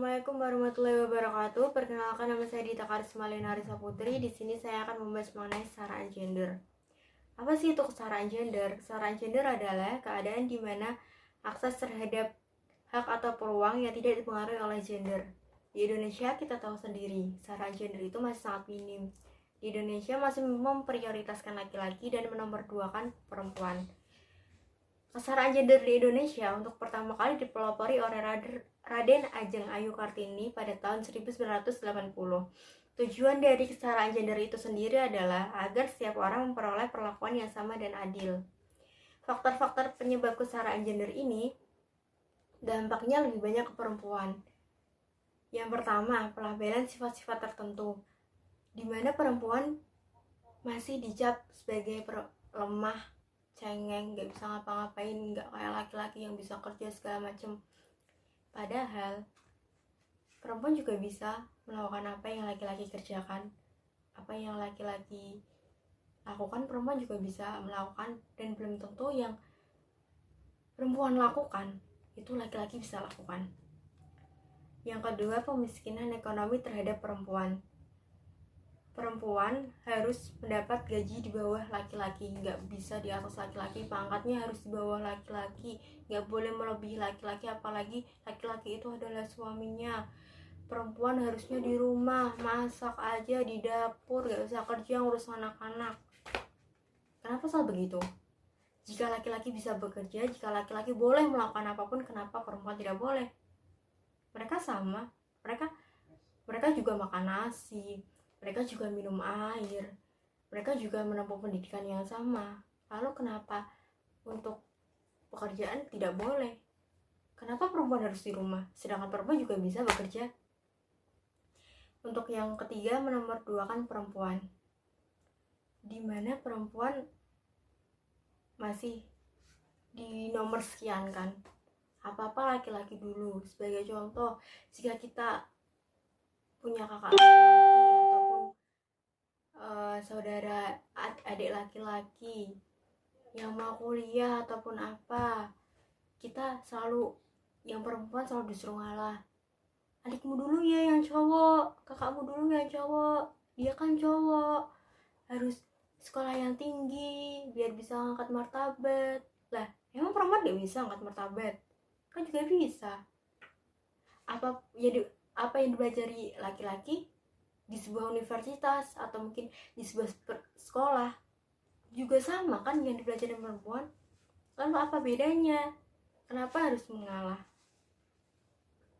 Assalamualaikum warahmatullahi wabarakatuh. Perkenalkan, nama saya Dita Karisma Lenarisa Putri. Di sini saya akan membahas mengenai kesetaraan gender. Apa sih itu kesetaraan gender? Kesetaraan gender adalah keadaan di mana akses terhadap hak atau peluang yang tidak dipengaruhi oleh gender. Di Indonesia kita tahu sendiri, kesetaraan gender itu masih sangat minim. Di Indonesia masih memprioritaskan laki-laki dan menomorduakan perempuan. Kesetaraan gender di Indonesia untuk pertama kali dipelopori oleh Raden Ajeng Ayu Kartini pada tahun 1980. Tujuan dari kesetaraan gender itu sendiri adalah agar setiap orang memperoleh perlakuan yang sama dan adil. Faktor-faktor penyebab kesetaraan gender ini dampaknya lebih banyak ke perempuan. Yang pertama, pelabelan sifat-sifat tertentu, di mana perempuan masih dicap sebagai lemah, cengeng, gak bisa ngapa-ngapain, gak kayak laki-laki yang bisa kerja segala macem. Padahal perempuan juga bisa melakukan apa yang laki-laki kerjakan, apa yang laki-laki lakukan perempuan juga bisa melakukan, dan belum tentu yang perempuan lakukan itu laki-laki bisa lakukan. Yang kedua, pemiskinan ekonomi terhadap perempuan. Perempuan harus mendapat gaji di bawah laki-laki, nggak bisa di atas laki-laki, pangkatnya harus di bawah laki-laki, nggak boleh melebihi laki-laki, apalagi laki-laki itu adalah suaminya. Perempuan harusnya di rumah, masak aja di dapur, nggak usah kerja ngurus anak-anak. Kenapa selalu begitu? Jika laki-laki bisa bekerja, jika laki-laki boleh melakukan apapun, kenapa perempuan tidak boleh? Mereka sama, mereka juga makan nasi, mereka juga minum air, mereka juga menempuh pendidikan yang sama. Lalu kenapa untuk pekerjaan tidak boleh? Kenapa perempuan harus di rumah, sedangkan perempuan juga bisa bekerja? Untuk yang ketiga, menomorduakan perempuan, di mana perempuan masih di nomor sekian kan. Apa-apa laki-laki dulu. Sebagai contoh, jika kita punya kakak laki-laki ataupun saudara adik laki-laki yang mau kuliah ataupun apa, kita selalu, yang perempuan selalu disuruh ngalah. Adikmu dulu ya yang cowok, kakakmu dulu yang cowok, dia kan cowok, harus sekolah yang tinggi biar bisa ngangkat martabat. Lah, emang perempuan gak bisa ngangkat martabat? Kan juga bisa. Apa yang dipelajari laki-laki di sebuah universitas atau mungkin di sebuah sekolah juga sama kan yang dipelajari perempuan. Lalu apa bedanya? Kenapa harus mengalah?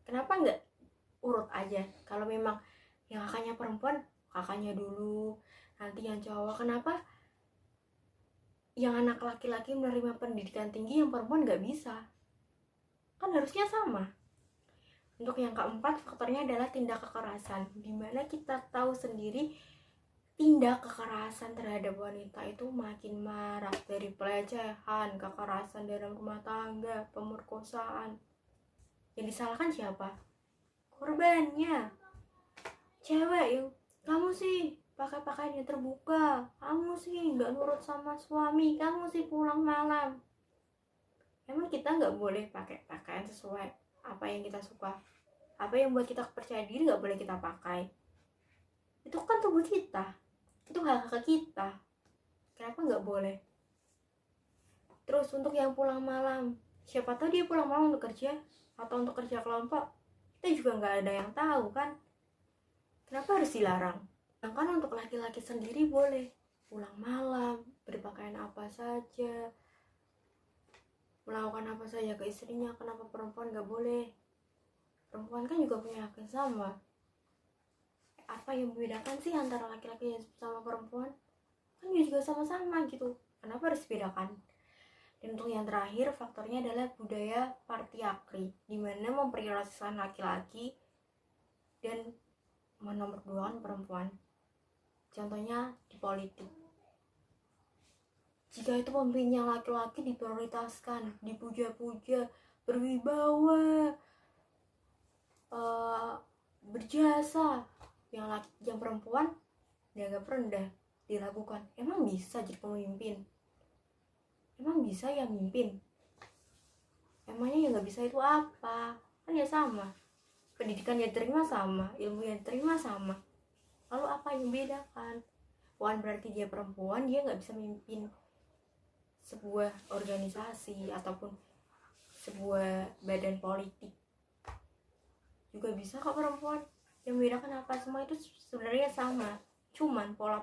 Kenapa nggak urut aja? Kalau memang yang kakaknya perempuan, kakaknya dulu, nanti yang cowok. Kenapa yang anak laki-laki menerima pendidikan tinggi, yang perempuan nggak bisa? Kan harusnya sama. Untuk yang keempat, faktornya adalah tindak kekerasan, dimana kita tahu sendiri tindak kekerasan terhadap wanita itu makin marak, dari pelecehan, kekerasan dalam rumah tangga, pemerkosaan. Yang disalahkan siapa? Korbannya. Cewek yang, kamu sih pakai pakaian yang terbuka, kamu sih nggak nurut sama suami, kamu sih pulang malam. Emang kita nggak boleh pakai pakaian sesuai apa yang kita suka? Apa yang buat kita percaya diri nggak boleh kita pakai? Itu kan tubuh kita, itu hak-hak kita. Kenapa nggak boleh? Terus untuk yang pulang malam, siapa tahu dia pulang malam untuk kerja atau untuk kerja kelompok, kita juga nggak ada yang tahu kan. Kenapa harus dilarang? Sedangkan untuk laki-laki sendiri boleh pulang malam, berpakaian apa saja, melakukan apa saja ke istrinya. Kenapa perempuan nggak boleh? Perempuan kan juga punya hak yang sama. Apa yang membedakan sih antara laki-laki sama perempuan? Kan juga sama-sama gitu, kenapa harus dibedakan? Dan untuk yang terakhir, faktornya adalah budaya patriarki, di mana memprioritaskan laki-laki dan menomorduakan perempuan. Contohnya di politik, jika itu pemimpinnya laki-laki diprioritaskan, dipuja-puja, berwibawa, berjasa, yang perempuan dianggap rendah, dilakukan. Emang bisa jadi pemimpin? Emang bisa ya mimpin? Emangnya yang nggak bisa itu apa? Kan ya sama. pendidikan yang diterima sama, ilmu yang diterima sama, lalu apa yang membedakan? Bukan berarti dia perempuan dia nggak bisa memimpin sebuah organisasi ataupun sebuah badan politik, juga bisa kok perempuan. Yang membedakan apa? Semua itu sebenarnya sama, cuman pola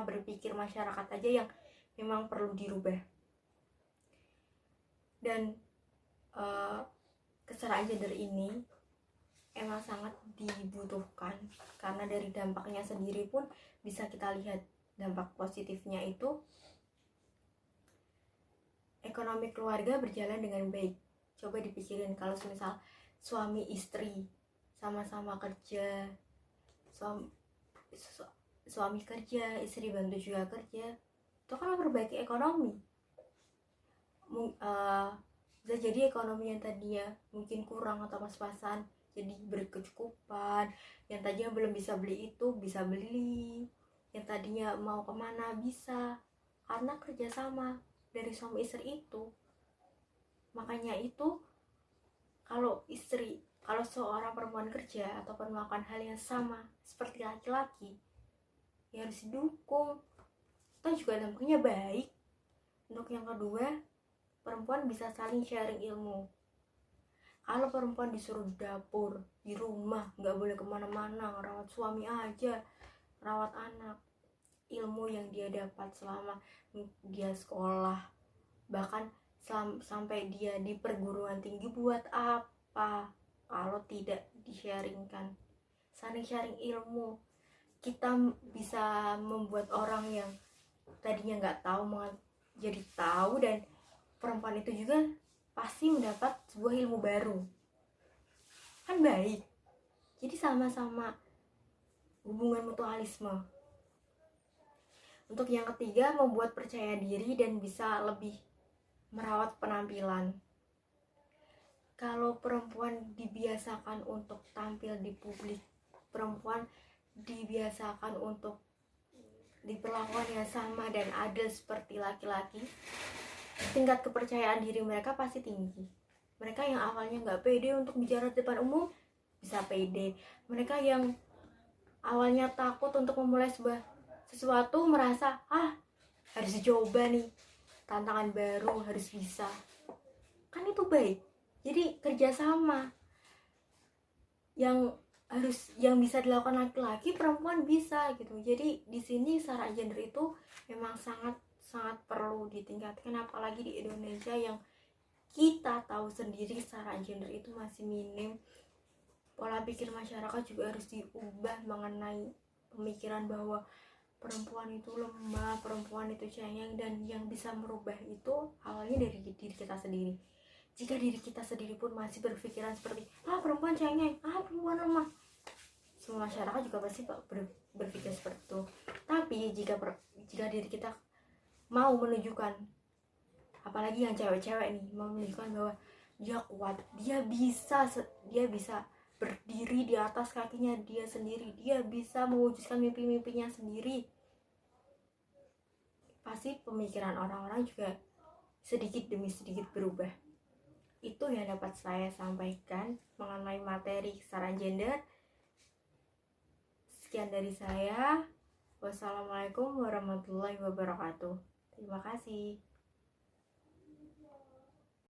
berpikir masyarakat aja yang memang perlu dirubah. Dan kesetaraan gender ini emang sangat dibutuhkan, karena dari dampaknya sendiri pun bisa kita lihat. Dampak positifnya itu ekonomi keluarga berjalan dengan baik. Coba dipikirin kalau misal suami istri sama-sama kerja, suami kerja, istri bantu juga kerja, itu kan memperbaiki ekonomi. Bisa jadi ekonomi yang tadinya mungkin kurang atau pas-pasan jadi berkecukupan, yang tadinya belum bisa beli itu bisa beli, yang tadinya mau kemana bisa, karena kerjasama dari suami istri itu. Makanya itu kalau seorang perempuan kerja ataupun melakukan hal yang sama seperti laki-laki, ya harus didukung. Itu juga dampaknya baik. Untuk yang kedua, perempuan bisa saling sharing ilmu. Kalau perempuan disuruh di dapur, di rumah, nggak boleh kemana-mana, ngerawat suami aja, rawat anak, ilmu yang dia dapat selama dia sekolah, bahkan sampai dia di perguruan tinggi, buat apa kalau tidak di-sharingkan? Saling sharing ilmu, kita bisa membuat orang yang tadinya nggak tahu jadi tahu, dan perempuan itu juga pasti mendapat sebuah ilmu baru. Kan baik. Jadi sama-sama hubungan mutualisme. Untuk yang ketiga, membuat percaya diri dan bisa lebih merawat penampilan. Kalau perempuan dibiasakan untuk tampil di publik, perempuan dibiasakan untuk diperlakukan yang sama dan adil seperti laki-laki, tingkat kepercayaan diri mereka pasti tinggi. Mereka yang awalnya nggak pede untuk bicara di depan umum bisa pede. Mereka yang awalnya takut untuk memulai sesuatu merasa harus dicoba nih, tantangan baru, harus bisa. Kan itu baik. Jadi kerjasama yang bisa dilakukan laki-laki, perempuan bisa gitu. Jadi di sini kesetaraan gender itu memang sangat perlu ditingkatkan, apalagi di Indonesia yang kita tahu sendiri kesetaraan gender itu masih minim. Pola pikir masyarakat juga harus diubah mengenai pemikiran bahwa perempuan itu lemah, perempuan itu cengeng, dan yang bisa merubah itu awalnya dari diri kita sendiri. Jika diri kita sendiri pun masih berpikiran seperti perempuan cengeng, perempuan lemah, semua masyarakat juga pasti berpikir seperti itu. Tapi jika diri kita mau menunjukkan, apalagi yang cewek-cewek nih, mau menunjukkan bahwa dia kuat, dia bisa berdiri di atas kakinya dia sendiri, dia bisa mewujudkan mimpi-mimpinya sendiri, pasti pemikiran orang-orang juga sedikit demi sedikit berubah. Itu yang dapat saya sampaikan mengenai materi kesetaraan gender. Sekian dari saya. Wassalamualaikum warahmatullahi wabarakatuh. Terima kasih.